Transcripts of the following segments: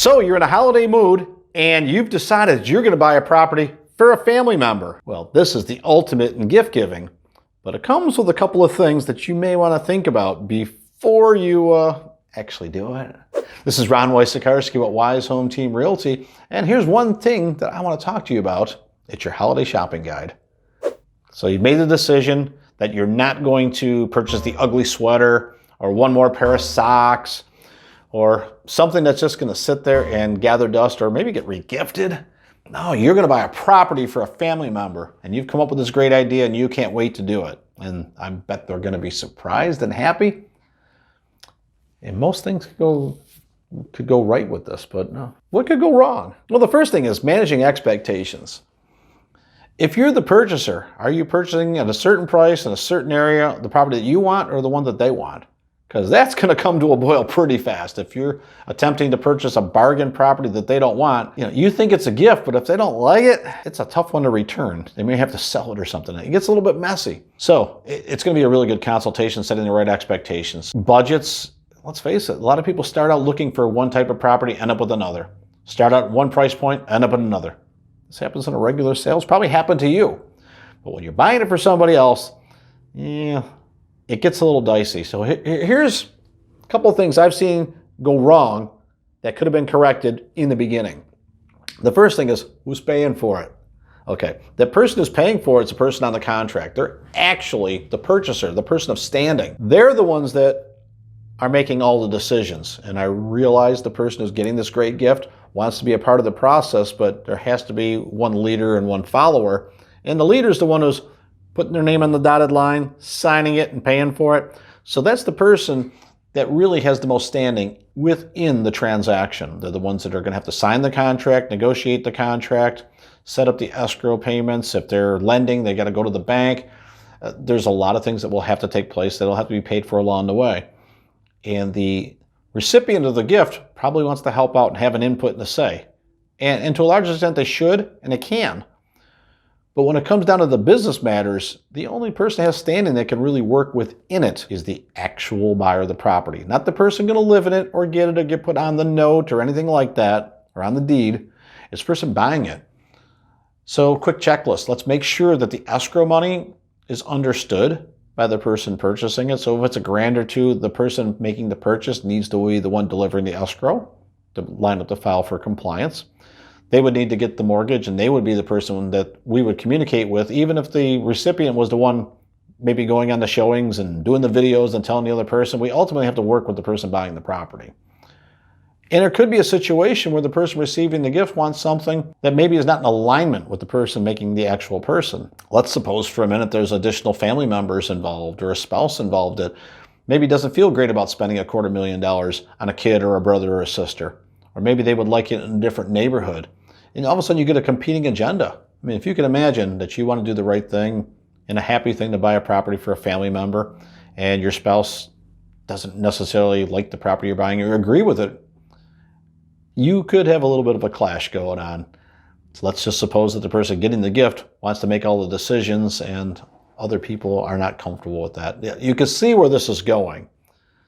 So you're in a holiday mood and you've decided you're going to buy a property for a family member. Well, this is the ultimate in gift giving, but it comes with a couple of things that you may want to think about before you actually do it. This is Ron Wysakarski at Wise Home Team Realty, and here's one thing that I want to talk to you about. It's your holiday shopping guide. So you've made the decision that you're not going to purchase the ugly sweater or one more pair of socks or something that's just going to sit there and gather dust or maybe get regifted. No, you're going to buy a property for a family member, and you've come up with this great idea and you can't wait to do it. And I bet they're going to be surprised and happy. And most things could go right with this, but no. What could go wrong? Well, the first thing is managing expectations. If you're the purchaser, are you purchasing at a certain price in a certain area, the property that you want or the one that they want? Because that's going to come to a boil pretty fast. If you're attempting to purchase a bargain property that they don't want, you think it's a gift, but if they don't like it, it's a tough one to return. They may have to sell it or something. It gets a little bit messy. So it's going to be a really good consultation, setting the right expectations. Budgets, let's face it, a lot of people start out looking for one type of property, end up with another. Start out at one price point, end up at another. This happens in a regular sales, probably happened to you. But when you're buying it for somebody else, it gets a little dicey. So here's a couple of things I've seen go wrong that could have been corrected in the beginning. The first thing is, who's paying for it? Okay, the person who's paying for it's the person on the contract. They're actually the purchaser, the person of standing. They're the ones that are making all the decisions. And I realize the person who's getting this great gift wants to be a part of the process, but there has to be one leader and one follower. And the leader is the one who's putting their name on the dotted line, signing it and paying for it. So that's the person that really has the most standing within the transaction. They're the ones that are going to have to sign the contract, negotiate the contract, set up the escrow payments. If they're lending, they got to go to the bank. There's a lot of things that will have to take place that'll have to be paid for along the way. And the recipient of the gift probably wants to help out and have an input and a say. And to a large extent, they should and they can. But when it comes down to the business matters, the only person that has standing that can really work within it is the actual buyer of the property. Not the person going to live in it or get it or get put on the note or anything like that, or on the deed. It's the person buying it. So quick checklist. Let's make sure that the escrow money is understood by the person purchasing it. So if it's $1,000 or $2,000, the person making the purchase needs to be the one delivering the escrow to line up the file for compliance. They would need to get the mortgage, and they would be the person that we would communicate with, even if the recipient was the one maybe going on the showings and doing the videos and telling the other person. We ultimately have to work with the person buying the property. And there could be a situation where the person receiving the gift wants something that maybe is not in alignment with the person making the actual person. Let's suppose for a minute there's additional family members involved or a spouse involved that maybe doesn't feel great about spending $250,000 on a kid or a brother or a sister. Or maybe they would like it in a different neighborhood. And all of a sudden you get a competing agenda. I mean, if you can imagine that you want to do the right thing and a happy thing to buy a property for a family member, and your spouse doesn't necessarily like the property you're buying or agree with it, you could have a little bit of a clash going on. So let's just suppose that the person getting the gift wants to make all the decisions and other people are not comfortable with that. You can see where this is going.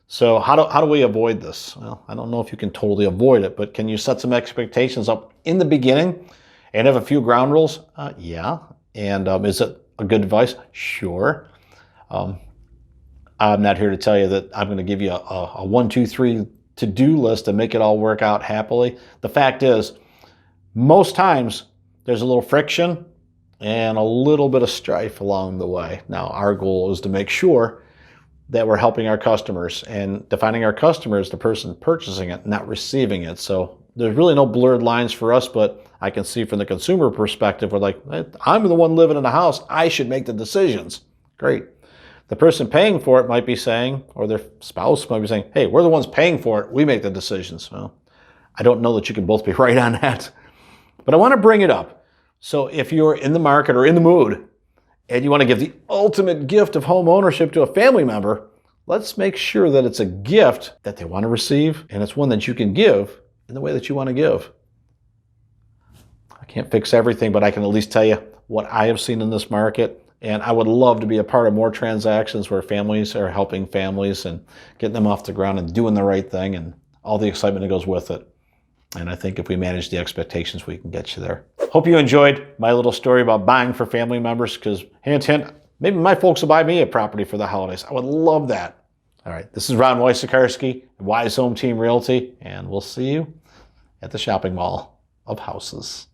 So how do we avoid this? Well, I don't know if you can totally avoid it, but can you set some expectations up in the beginning and have a few ground rules? Yeah. And is it a good advice? Sure. I'm not here to tell you that I'm going to give you a 1, 2, 3 to-do list and make it all work out happily. The fact is, most times there's a little friction and a little bit of strife along the way. Now, our goal is to make sure that we're helping our customers and defining our customer as the person purchasing it, not receiving it. So there's really no blurred lines for us, but I can see from the consumer perspective, we're like, I'm the one living in the house. I should make the decisions. Great. The person paying for it might be saying, or their spouse might be saying, hey, we're the ones paying for it. We make the decisions. Well, I don't know that you can both be right on that, but I want to bring it up. So if you're in the market or in the mood, and you want to give the ultimate gift of home ownership to a family member, let's make sure that it's a gift that they want to receive, and it's one that you can give in the way that you want to give. I can't fix everything, but I can at least tell you what I have seen in this market, and I would love to be a part of more transactions where families are helping families and getting them off the ground and doing the right thing and all the excitement that goes with it. And I think if we manage the expectations, we can get you there. Hope you enjoyed my little story about buying for family members, because hint, hint, maybe my folks will buy me a property for the holidays. I would love that. All right, this is Ron Wojciechowski, Wise Home Team Realty, and we'll see you at the shopping mall of houses.